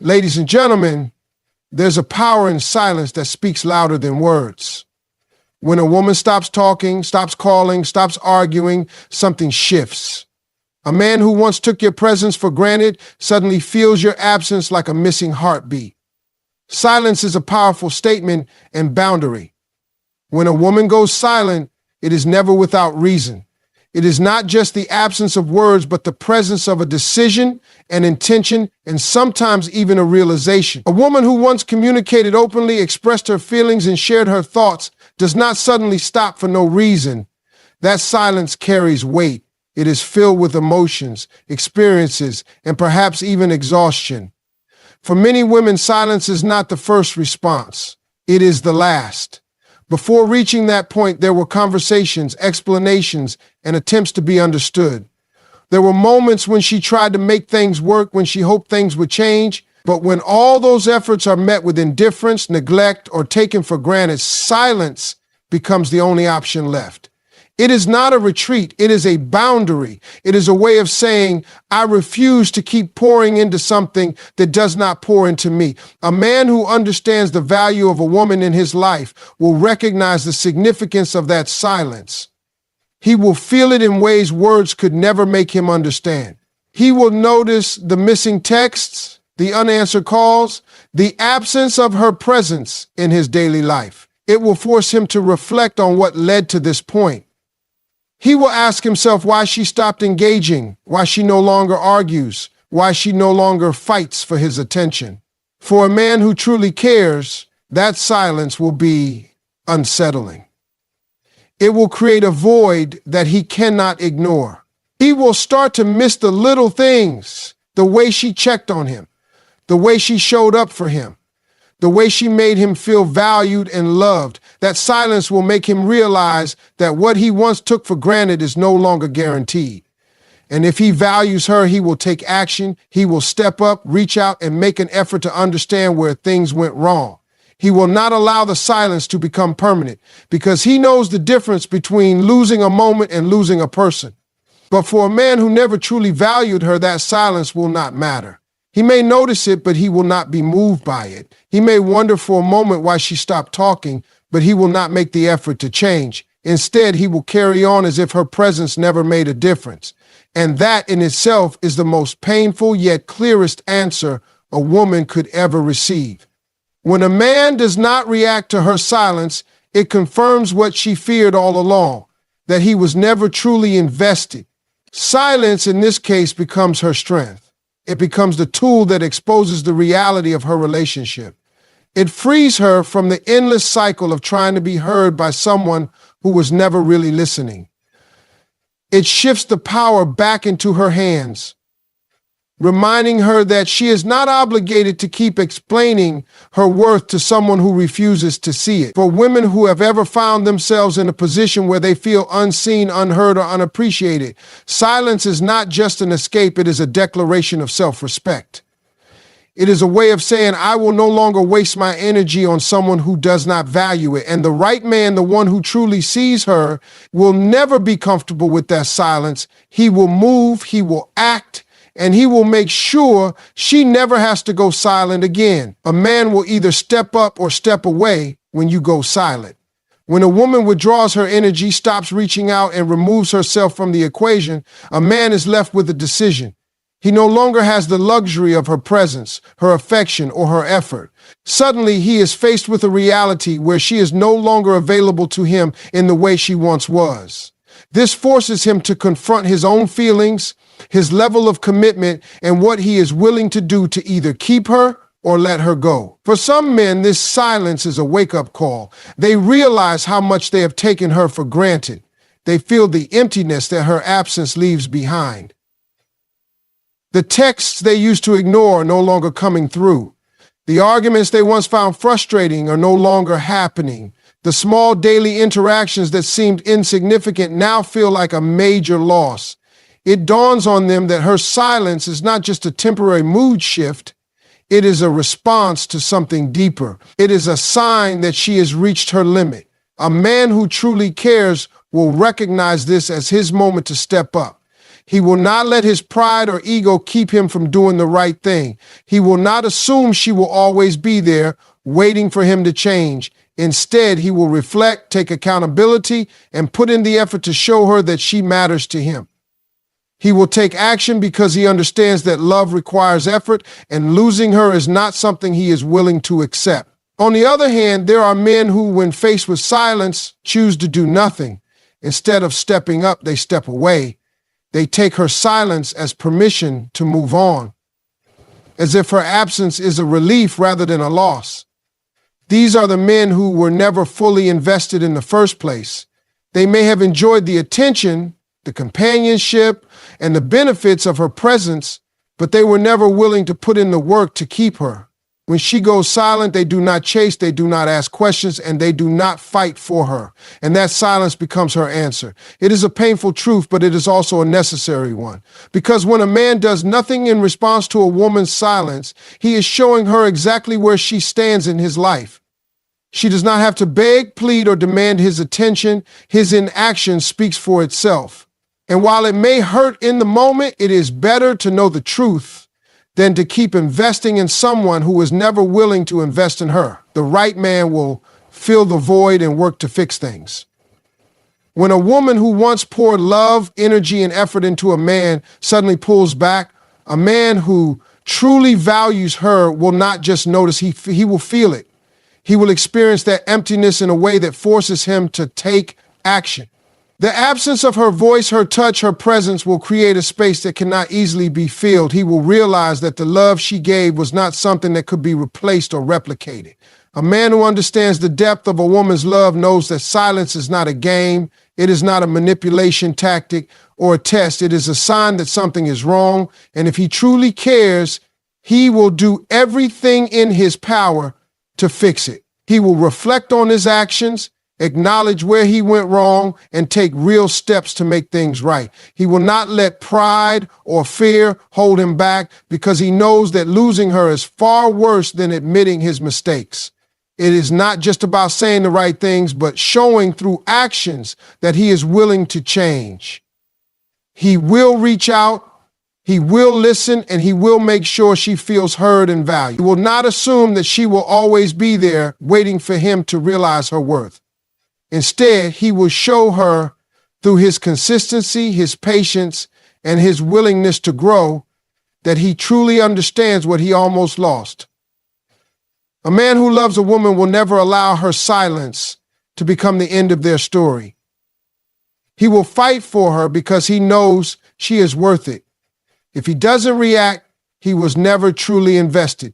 Ladies and gentlemen, there's a power in silence that speaks louder than words. When a woman stops talking, stops calling, stops arguing, something shifts. A man who once took your presence for granted suddenly feels your absence like a missing heartbeat. Silence is a powerful statement and boundary. When a woman goes silent, it is never without reason. It is not just the absence of words, but the presence of a decision, an intention, and sometimes even a realization. A woman who once communicated openly, expressed her feelings, and shared her thoughts does not suddenly stop for no reason. That silence carries weight. It is filled with emotions, experiences, and perhaps even exhaustion. For many women, silence is not the first response. It is the last. Before reaching that point, there were conversations, explanations, and attempts to be understood. There were moments when she tried to make things work, when she hoped things would change. But when all those efforts are met with indifference, neglect, or taken for granted, silence becomes the only option left. It is not a retreat. It is a boundary. It is a way of saying, I refuse to keep pouring into something that does not pour into me. A man who understands the value of a woman in his life will recognize the significance of that silence. He will feel it in ways words could never make him understand. He will notice the missing texts, the unanswered calls, the absence of her presence in his daily life. It will force him to reflect on what led to this point. He will ask himself why she stopped engaging, why she no longer argues, why she no longer fights for his attention. For a man who truly cares, that silence will be unsettling. It will create a void that he cannot ignore. He will start to miss the little things, the way she checked on him, the way she showed up for him, the way she made him feel valued and loved. That silence will make him realize that what he once took for granted is no longer guaranteed. And if he values her, he will take action. He will step up, reach out, and make an effort to understand where things went wrong. He will not allow the silence to become permanent because he knows the difference between losing a moment and losing a person. But for a man who never truly valued her, that silence will not matter. He may notice it, but he will not be moved by it. He may wonder for a moment why she stopped talking, but he will not make the effort to change. Instead, he will carry on as if her presence never made a difference. And that in itself is the most painful yet clearest answer a woman could ever receive. When a man does not react to her silence, it confirms what she feared all along, that he was never truly invested. Silence in this case becomes her strength. It becomes the tool that exposes the reality of her relationship. It frees her from the endless cycle of trying to be heard by someone who was never really listening. It shifts the power back into her hands, reminding her that she is not obligated to keep explaining her worth to someone who refuses to see it. For women who have ever found themselves in a position where they feel unseen, unheard, or unappreciated, silence is not just an escape, it is a declaration of self-respect. It is a way of saying, I will no longer waste my energy on someone who does not value it. And the right man, the one who truly sees her, will never be comfortable with that silence. He will move, he will act, and he will make sure she never has to go silent again. A man will either step up or step away when you go silent. When a woman withdraws her energy, stops reaching out, and removes herself from the equation, a man is left with a decision. He no longer has the luxury of her presence, her affection, or her effort. Suddenly, he is faced with a reality where she is no longer available to him in the way she once was. This forces him to confront his own feelings, his level of commitment, and what he is willing to do to either keep her or let her go. For some men, this silence is a wake-up call. They realize how much they have taken her for granted. They feel the emptiness that her absence leaves behind. The texts they used to ignore are no longer coming through. The arguments they once found frustrating are no longer happening. The small daily interactions that seemed insignificant now feel like a major loss. It dawns on them that her silence is not just a temporary mood shift. It is a response to something deeper. It is a sign that she has reached her limit. A man who truly cares will recognize this as his moment to step up. He will not let his pride or ego keep him from doing the right thing. He will not assume she will always be there, waiting for him to change. Instead, he will reflect, take accountability, and put in the effort to show her that she matters to him. He will take action because he understands that love requires effort, and losing her is not something he is willing to accept. On the other hand, there are men who, when faced with silence, choose to do nothing. Instead of stepping up, they step away. They take her silence as permission to move on, as if her absence is a relief rather than a loss. These are the men who were never fully invested in the first place. They may have enjoyed the attention, the companionship, and the benefits of her presence, but they were never willing to put in the work to keep her. When she goes silent, they do not chase, they do not ask questions, and they do not fight for her. And that silence becomes her answer. It is a painful truth, but it is also a necessary one. Because when a man does nothing in response to a woman's silence, he is showing her exactly where she stands in his life. She does not have to beg, plead, or demand his attention. His inaction speaks for itself. And while it may hurt in the moment, it is better to know the truth than to keep investing in someone who is never willing to invest in her. The right man will fill the void and work to fix things. When a woman who once poured love, energy, and effort into a man suddenly pulls back, a man who truly values her will not just notice, he will feel it. He will experience that emptiness in a way that forces him to take action. The absence of her voice, her touch, her presence will create a space that cannot easily be filled. He will realize that the love she gave was not something that could be replaced or replicated. A man who understands the depth of a woman's love knows that silence is not a game. It is not a manipulation tactic or a test. It is a sign that something is wrong. And if he truly cares, he will do everything in his power to fix it. He will reflect on his actions, acknowledge where he went wrong, and take real steps to make things right. He will not let pride or fear hold him back because he knows that losing her is far worse than admitting his mistakes. It is not just about saying the right things, but showing through actions that he is willing to change. He will reach out, he will listen, and he will make sure she feels heard and valued. He will not assume that she will always be there waiting for him to realize her worth. Instead, he will show her through his consistency, his patience, and his willingness to grow that he truly understands what he almost lost. A man who loves a woman will never allow her silence to become the end of their story. He will fight for her because he knows she is worth it. If he doesn't react, he was never truly invested.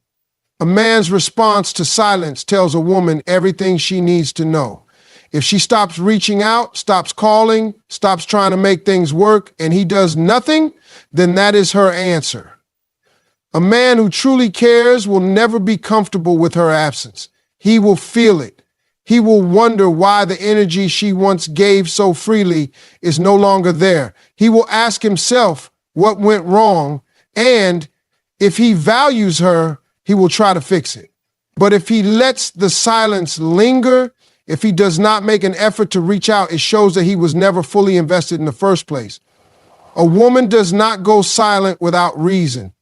A man's response to silence tells a woman everything she needs to know. If she stops reaching out, stops calling, stops trying to make things work, and he does nothing, then that is her answer. A man who truly cares will never be comfortable with her absence. He will feel it. He will wonder why the energy she once gave so freely is no longer there. He will ask himself what went wrong, and if he values her, he will try to fix it. But if he lets the silence linger, if he does not make an effort to reach out, it shows that he was never fully invested in the first place. A woman does not go silent without reason.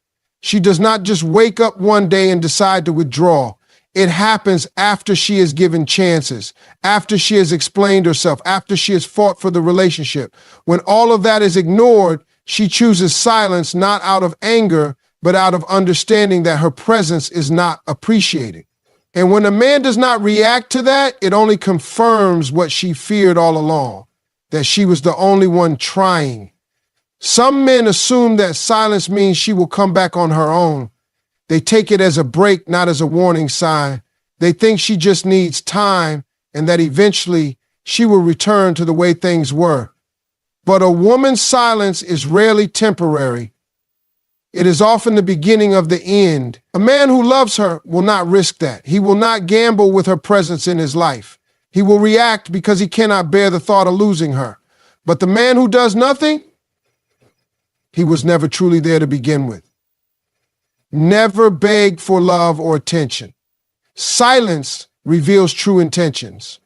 She does not just wake up one day and decide to withdraw. It happens after she is given chances, after she has explained herself, after she has fought for the relationship. When all of that is ignored, she chooses silence not out of anger, but out of understanding that her presence is not appreciated. And when a man does not react to that, it only confirms what she feared all along, that she was the only one trying. Some men assume that silence means she will come back on her own. They take it as a break, not as a warning sign. They think she just needs time and that eventually she will return to the way things were. But a woman's silence is rarely temporary. It is often the beginning of the end. A man who loves her will not risk that. He will not gamble with her presence in his life. He will react because he cannot bear the thought of losing her. But the man who does nothing, he was never truly there to begin with. Never beg for love or attention. Silence reveals true intentions.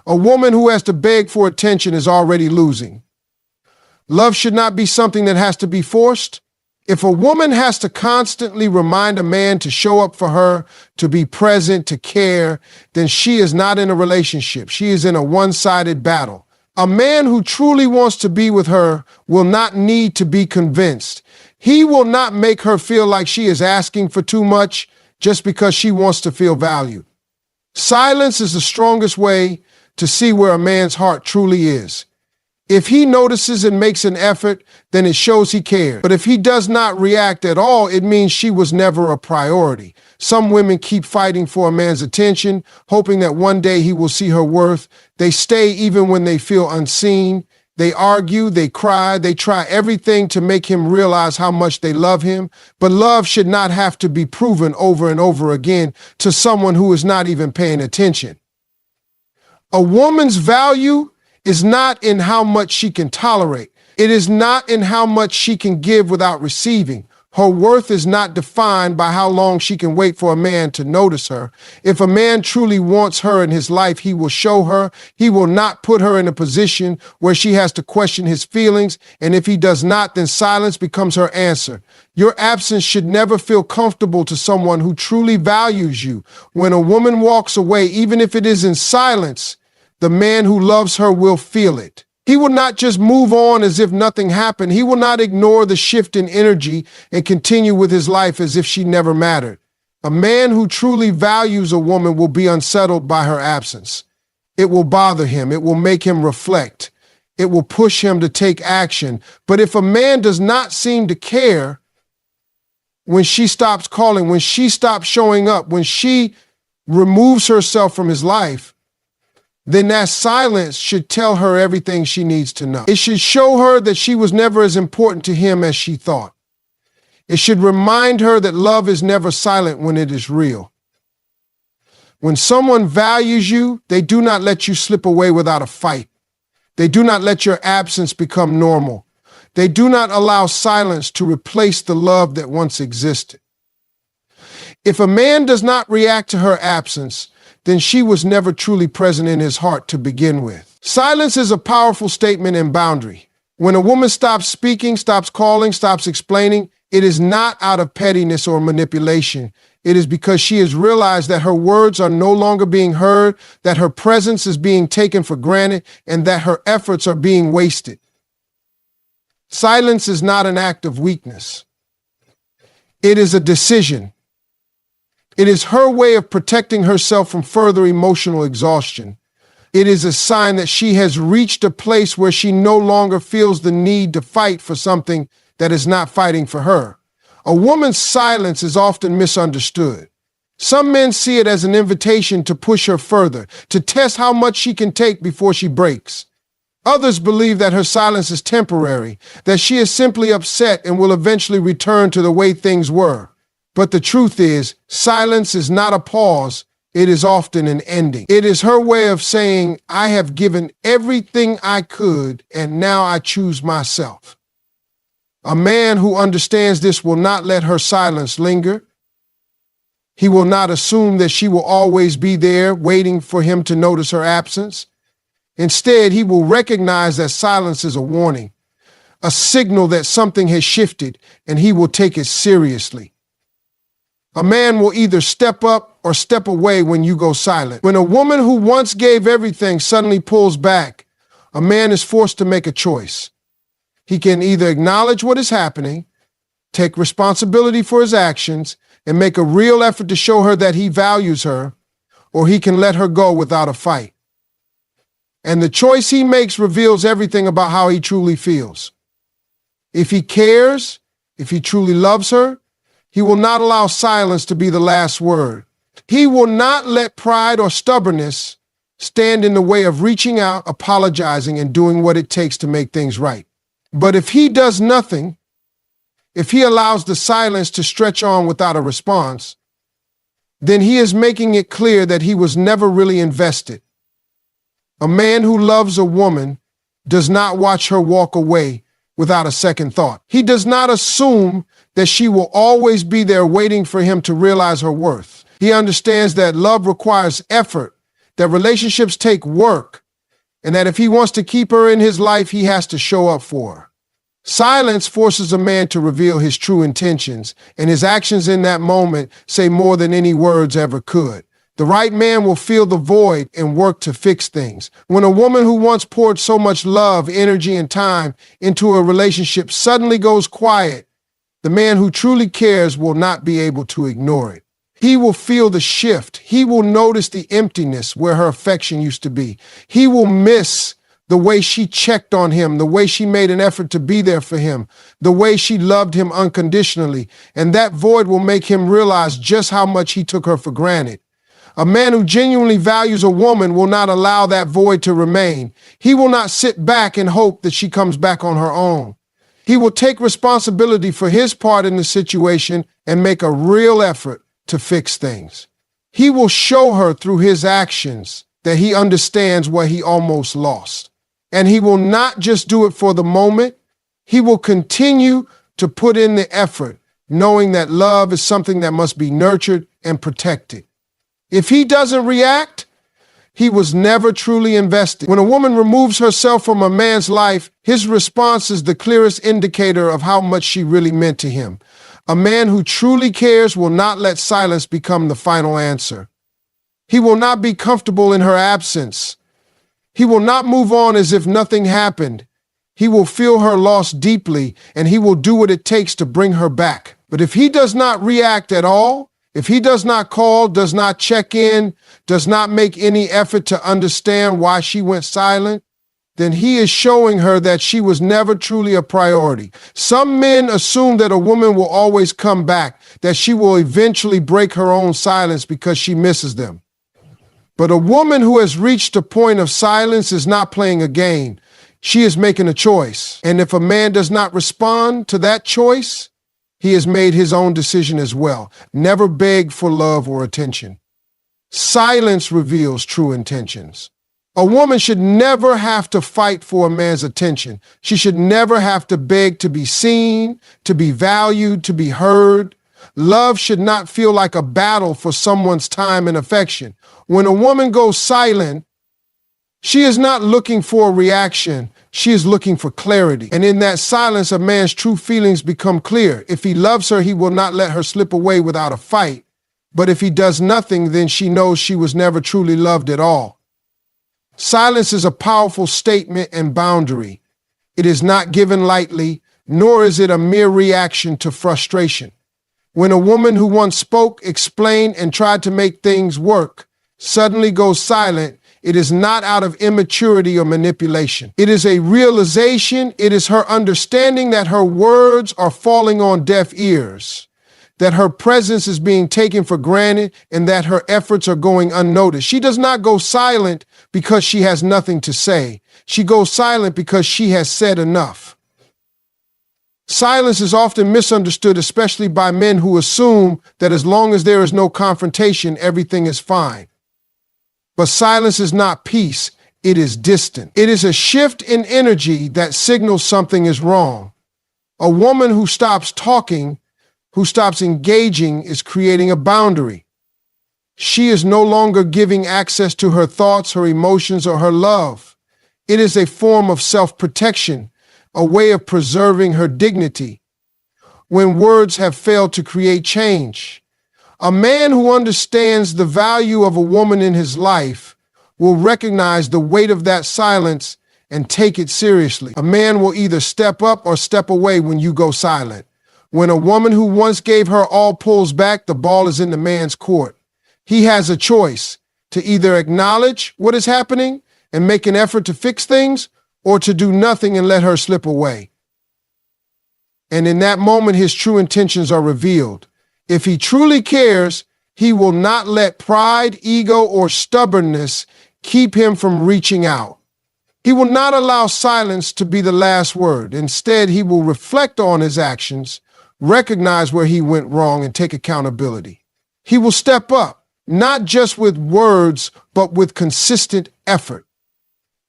A woman who has to beg for attention is already losing. Love should not be something that has to be forced. If a woman has to constantly remind a man to show up for her, to be present, to care, then she is not in a relationship. She is in a one-sided battle. A man who truly wants to be with her will not need to be convinced. He will not make her feel like she is asking for too much just because she wants to feel valued. Silence is the strongest way to see where a man's heart truly is. If he notices and makes an effort, then it shows he cares. But if he does not react at all, it means she was never a priority. Some women keep fighting for a man's attention, hoping that one day he will see her worth. They stay even when they feel unseen. They argue, they cry, they try everything to make him realize how much they love him. But love should not have to be proven over and over again to someone who is not even paying attention. A woman's value is not in how much she can tolerate. It is not in how much she can give without receiving. Her worth is not defined by how long she can wait for a man to notice her. If a man truly wants her in his life, he will show her. He will not put her in a position where she has to question his feelings. And if he does not, then silence becomes her answer. Your absence should never feel comfortable to someone who truly values you. When a woman walks away, even if it is in silence, the man who loves her will feel it. He will not just move on as if nothing happened. He will not ignore the shift in energy and continue with his life as if she never mattered. A man who truly values a woman will be unsettled by her absence. It will bother him. It will make him reflect. It will push him to take action. But if a man does not seem to care when she stops calling, when she stops showing up, when she removes herself from his life, then that silence should tell her everything she needs to know. It should show her that she was never as important to him as she thought. It should remind her that love is never silent when it is real. When someone values you, they do not let you slip away without a fight. They do not let your absence become normal. They do not allow silence to replace the love that once existed. If a man does not react to her absence, then she was never truly present in his heart to begin with. Silence is a powerful statement and boundary. When a woman stops speaking, stops calling, stops explaining, it is not out of pettiness or manipulation. It is because she has realized that her words are no longer being heard, that her presence is being taken for granted, and that her efforts are being wasted. Silence is not an act of weakness. It is a decision. It is her way of protecting herself from further emotional exhaustion. It is a sign that she has reached a place where she no longer feels the need to fight for something that is not fighting for her. A woman's silence is often misunderstood. Some men see it as an invitation to push her further, to test how much she can take before she breaks. Others believe that her silence is temporary, that she is simply upset and will eventually return to the way things were. But the truth is, silence is not a pause. It is often an ending. It is her way of saying, I have given everything I could, and now I choose myself. A man who understands this will not let her silence linger. He will not assume that she will always be there, waiting for him to notice her absence. Instead, he will recognize that silence is a warning, a signal that something has shifted, and he will take it seriously. A man will either step up or step away when you go silent. When a woman who once gave everything suddenly pulls back, a man is forced to make a choice. He can either acknowledge what is happening, take responsibility for his actions, and make a real effort to show her that he values her, or he can let her go without a fight. And the choice he makes reveals everything about how he truly feels. If he cares, if he truly loves her, he will not allow silence to be the last word. He will not let pride or stubbornness stand in the way of reaching out, apologizing, and doing what it takes to make things right. But if he does nothing, if he allows the silence to stretch on without a response, then he is making it clear that he was never really invested. A man who loves a woman does not watch her walk away without a second thought. He does not assume that she will always be there waiting for him to realize her worth. He understands that love requires effort, that relationships take work, and that if he wants to keep her in his life, he has to show up for her. Silence forces a man to reveal his true intentions, and his actions in that moment say more than any words ever could. The right man will fill the void and work to fix things. When a woman who once poured so much love, energy, and time into a relationship suddenly goes quiet, the man who truly cares will not be able to ignore it. He will feel the shift. He will notice the emptiness where her affection used to be. He will miss the way she checked on him, the way she made an effort to be there for him, the way she loved him unconditionally. And that void will make him realize just how much he took her for granted. A man who genuinely values a woman will not allow that void to remain. He will not sit back and hope that she comes back on her own. He will take responsibility for his part in the situation and make a real effort to fix things. He will show her through his actions that he understands what he almost lost. And he will not just do it for the moment. He will continue to put in the effort, knowing that love is something that must be nurtured and protected. If he doesn't react, he was never truly invested. When a woman removes herself from a man's life, his response is the clearest indicator of how much she really meant to him. A man who truly cares will not let silence become the final answer. He will not be comfortable in her absence. He will not move on as if nothing happened. He will feel her loss deeply, and he will do what it takes to bring her back. But if he does not react at all, if he does not call, does not check in, does not make any effort to understand why she went silent, then he is showing her that she was never truly a priority. Some men assume that a woman will always come back, that she will eventually break her own silence because she misses them. But a woman who has reached a point of silence is not playing a game. She is making a choice. And if a man does not respond to that choice, he has made his own decision as well. Never beg for love or attention. Silence reveals true intentions. A woman should never have to fight for a man's attention. She should never have to beg to be seen, to be valued, to be heard. Love should not feel like a battle for someone's time and affection. When a woman goes silent, she is not looking for a reaction. She is looking for clarity. And in that silence, a man's true feelings become clear. If he loves her, he will not let her slip away without a fight. But if he does nothing, then she knows she was never truly loved at all. Silence is a powerful statement and boundary. It is not given lightly, nor is it a mere reaction to frustration. When a woman who once spoke, explained, and tried to make things work suddenly goes silent, it is not out of immaturity or manipulation. It is a realization. It is her understanding that her words are falling on deaf ears, that her presence is being taken for granted, and that her efforts are going unnoticed. She does not go silent because she has nothing to say. She goes silent because she has said enough. Silence is often misunderstood, especially by men who assume that as long as there is no confrontation, everything is fine. But silence is not peace, it is distant. It is a shift in energy that signals something is wrong. A woman who stops talking, who stops engaging, is creating a boundary. She is no longer giving access to her thoughts, her emotions, or her love. It is a form of self-protection, a way of preserving her dignity. When words have failed to create change, a man who understands the value of a woman in his life will recognize the weight of that silence and take it seriously. A man will either step up or step away when you go silent. When a woman who once gave her all pulls back, the ball is in the man's court. He has a choice to either acknowledge what is happening and make an effort to fix things, or to do nothing and let her slip away. And in that moment, his true intentions are revealed. If he truly cares, he will not let pride, ego, or stubbornness keep him from reaching out. He will not allow silence to be the last word. Instead, he will reflect on his actions, recognize where he went wrong, and take accountability. He will step up, not just with words, but with consistent effort.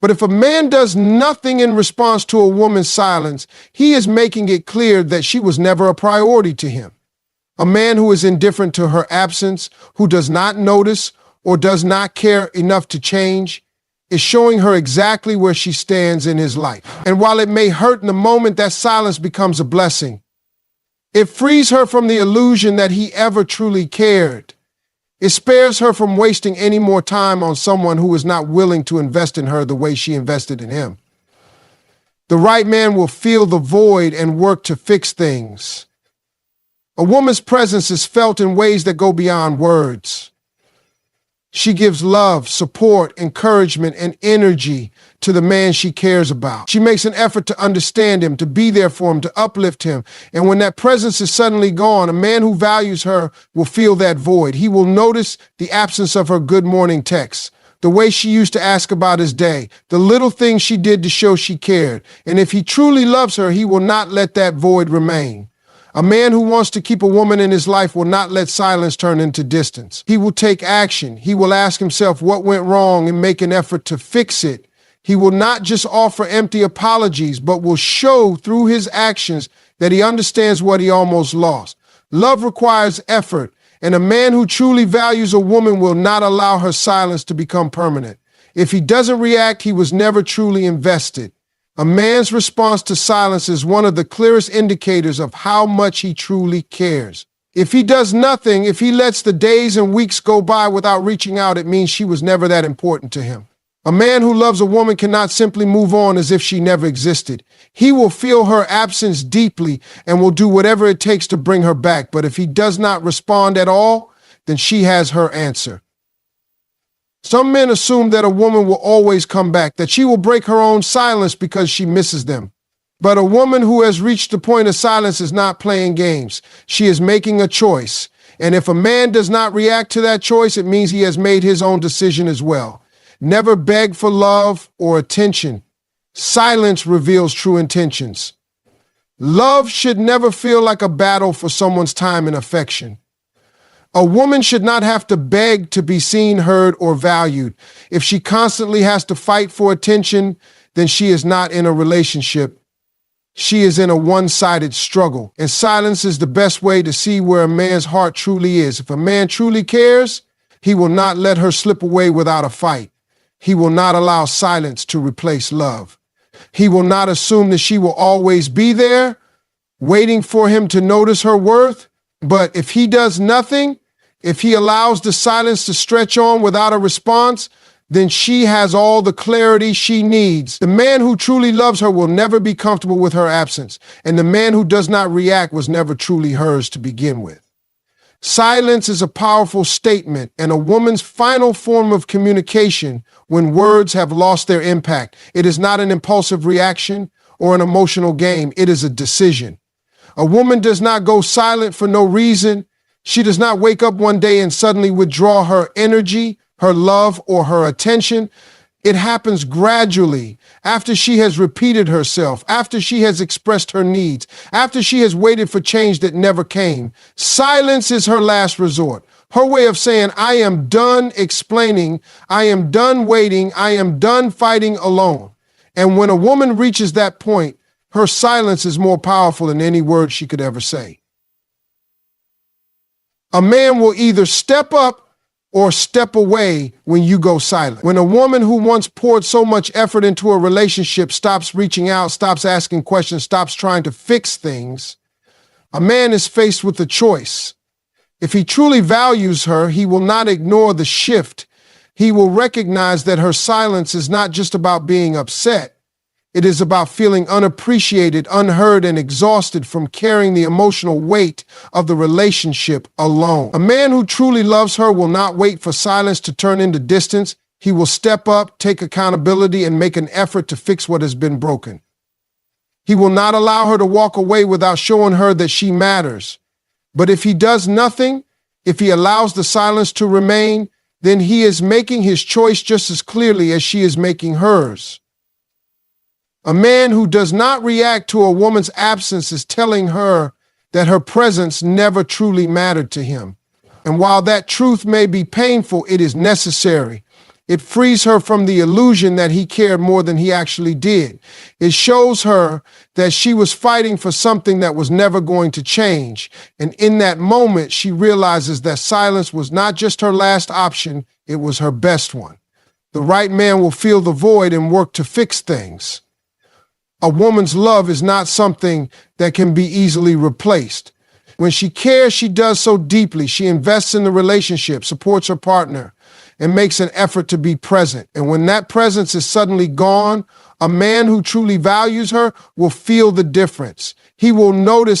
But if a man does nothing in response to a woman's silence, he is making it clear that she was never a priority to him. A man who is indifferent to her absence, who does not notice or does not care enough to change, is showing her exactly where she stands in his life. And while it may hurt in the moment, that silence becomes a blessing. It frees her from the illusion that he ever truly cared. It spares her from wasting any more time on someone who is not willing to invest in her the way she invested in him. The right man will feel the void and work to fix things. A woman's presence is felt in ways that go beyond words. She gives love, support, encouragement, and energy to the man she cares about. She makes an effort to understand him, to be there for him, to uplift him. And when that presence is suddenly gone, a man who values her will feel that void. He will notice the absence of her good morning texts, the way she used to ask about his day, the little things she did to show she cared. And if he truly loves her, he will not let that void remain. A man who wants to keep a woman in his life will not let silence turn into distance. He will take action. He will ask himself what went wrong and make an effort to fix it. He will not just offer empty apologies, but will show through his actions that he understands what he almost lost. Love requires effort, and a man who truly values a woman will not allow her silence to become permanent. If he doesn't react, he was never truly invested. A man's response to silence is one of the clearest indicators of how much he truly cares. If he does nothing, if he lets the days and weeks go by without reaching out, it means she was never that important to him. A man who loves a woman cannot simply move on as if she never existed. He will feel her absence deeply and will do whatever it takes to bring her back. But if he does not respond at all, then she has her answer. Some men assume that a woman will always come back, that she will break her own silence because she misses them. But a woman who has reached the point of silence is not playing games. She is making a choice. And if a man does not react to that choice, it means he has made his own decision as well. Never beg for love or attention. Silence reveals true intentions. Love should never feel like a battle for someone's time and affection. A woman should not have to beg to be seen, heard, or valued. If she constantly has to fight for attention, then she is not in a relationship. She is in a one-sided struggle. And silence is the best way to see where a man's heart truly is. If a man truly cares, he will not let her slip away without a fight. He will not allow silence to replace love. He will not assume that she will always be there, waiting for him to notice her worth. But if he does nothing, if he allows the silence to stretch on without a response, then she has all the clarity she needs. The man who truly loves her will never be comfortable with her absence, and the man who does not react was never truly hers to begin with. Silence is a powerful statement and a woman's final form of communication when words have lost their impact. It is not an impulsive reaction or an emotional game. It is a decision. A woman does not go silent for no reason. She does not wake up one day and suddenly withdraw her energy, her love, or her attention. It happens gradually after she has repeated herself, after she has expressed her needs, after she has waited for change that never came. Silence is her last resort. Her way of saying, I am done explaining, I am done waiting, I am done fighting alone. And when a woman reaches that point, her silence is more powerful than any word she could ever say. A man will either step up or step away when you go silent. When a woman who once poured so much effort into a relationship stops reaching out, stops asking questions, stops trying to fix things, a man is faced with a choice. If he truly values her, he will not ignore the shift. He will recognize that her silence is not just about being upset. It is about feeling unappreciated, unheard, and exhausted from carrying the emotional weight of the relationship alone. A man who truly loves her will not wait for silence to turn into distance. He will step up, take accountability, and make an effort to fix what has been broken. He will not allow her to walk away without showing her that she matters. But if he does nothing, if he allows the silence to remain, then he is making his choice just as clearly as she is making hers. A man who does not react to a woman's absence is telling her that her presence never truly mattered to him. And while that truth may be painful, it is necessary. It frees her from the illusion that he cared more than he actually did. It shows her that she was fighting for something that was never going to change. And in that moment, she realizes that silence was not just her last option, it was her best one. The right man will fill the void and work to fix things. A woman's love is not something that can be easily replaced. When she cares, she does so deeply. She invests in the relationship, supports her partner, and makes an effort to be present. And when that presence is suddenly gone, a man who truly values her will feel the difference. He will notice